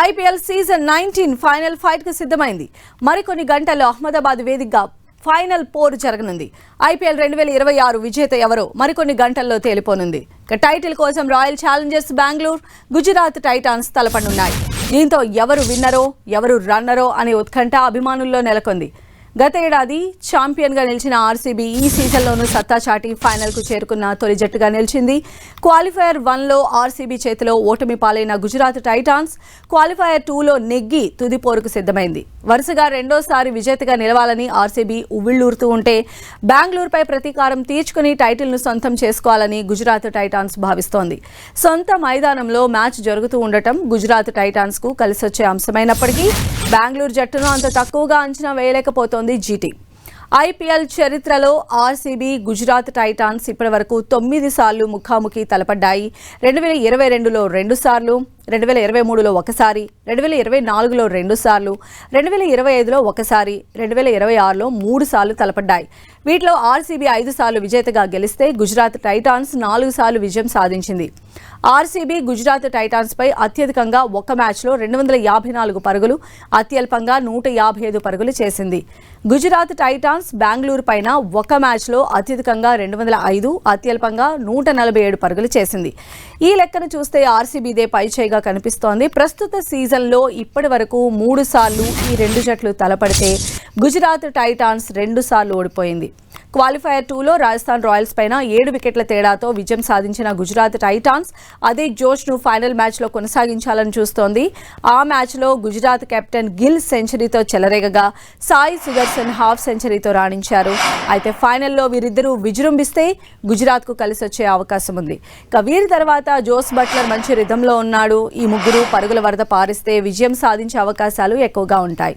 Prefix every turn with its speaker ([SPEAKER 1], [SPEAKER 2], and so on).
[SPEAKER 1] IPL season 19 final fight కు సిద్ధమైంది. మరికొన్ని గంటల్లో అహ్మదాబాద్ వేదికగా ఫైనల్ పోరు జరగనుంది. ఐపీఎల్ 2026 విజేత ఎవరో మరికొన్ని గంటల్లో తేలిపోనుంది. టైటిల్ కోసం Royal Challengers Bengaluru, Gujarat Titans తలపనున్నాయి. దీంతో ఎవరు విన్నరో ఎవరు రన్నరో అనే ఉత్కంఠ అభిమానుల్లో నెలకొంది. గత ఏడాది ఛాంపియన్గా నిలిచిన ఆర్సీబీ ఈ సీజన్లోనూ సత్తా చాటి ఫైనల్కు చేరుకున్న తొలి జట్టుగా నిలిచింది. క్వాలిఫైయర్ 1లో ఆర్సీబీ చేతిలో ఓటమి పాలైన గుజరాత్ టైటాన్స్ క్వాలిఫైయర్ 2లో నెగ్గి తుది పోరుకు సిద్ధమైంది. వరుసగా రెండోసారి విజేతగా నిలవాలని ఆర్సీబీ ఉవ్విళ్లూరుతూ ఉంటే బెంగళూరుపై ప్రతీకారం తీర్చుకుని టైటిల్ను సొంతం చేసుకోవాలని గుజరాత్ టైటాన్స్ భావిస్తోంది. సొంత మైదానంలో మ్యాచ్ జరుగుతూ ఉండటం గుజరాత్ టైటాన్స్కు కలిసొచ్చే అంశమైనప్పటికీ బెంగళూరు జట్టును అంత తక్కువగా అంచనా వేయలేకపోతోంది జీటీ. ఐపీఎల్ చరిత్రలో ఆర్సీబీ, గుజరాత్ టైటాన్స్ ఇప్పటివరకు 9 సార్లు ముఖాముఖి తలపడ్డాయి. 2022లో 2 సార్లు, 2023లో ఒకసారి, 2024లో 2 సార్లు, 2025లో ఒకసారి, 2026లో 3 సార్లు తలపడ్డాయి. వీటిలో ఆర్సీబీ 5 సార్లు విజేతగా గెలిస్తే గుజరాత్ టైటాన్స్ 4 సార్లు విజయం సాధించింది. ఆర్సీబీ గుజరాత్ టైటాన్స్పై అత్యధికంగా ఒక్క మ్యాచ్లో 254 పరుగులు, అత్యల్పంగా 155 పరుగులు చేసింది. గుజరాత్ టైటాన్స్ బెంగళూరు పైన ఒక్క మ్యాచ్లో అత్యధికంగా 205, అత్యల్పంగా 147 పరుగులు చేసింది. ఈ లెక్కను చూస్తే ఆర్సీబీదే పైచేయిగా కనిపిస్తోంది. ప్రస్తుత సీజన్లో ఇప్పటి వరకు 3 సార్లు ఈ రెండు జట్లు తలపడితే గుజరాత్ టైటాన్స్ 2 సార్లు ఓడిపోయింది. క్వాలిఫైయర్ 2లో రాజస్థాన్ రాయల్స్ పైన 7 వికెట్ల తేడాతో విజయం సాధించిన గుజరాత్ టైటాన్స్ అదే జోష్ను ఫైనల్ మ్యాచ్లో కొనసాగించాలని చూస్తోంది. ఆ మ్యాచ్లో గుజరాత్ కెప్టెన్ గిల్ సెంచరీతో చెలరేగగా సాయి సుదర్శన్ హాఫ్ సెంచరీతో రాణించారు. అయితే ఫైనల్లో వీరిద్దరూ విజృంభిస్తే గుజరాత్కు కలిసొచ్చే అవకాశం ఉంది. ఇక వీరి తర్వాత జోస్ బట్లర్ మంచి రిథంలో ఉన్నాడు. ఈ ముగ్గురు పరుగుల వరద పారిస్తే విజయం సాధించే అవకాశాలు ఎక్కువగా ఉంటాయి.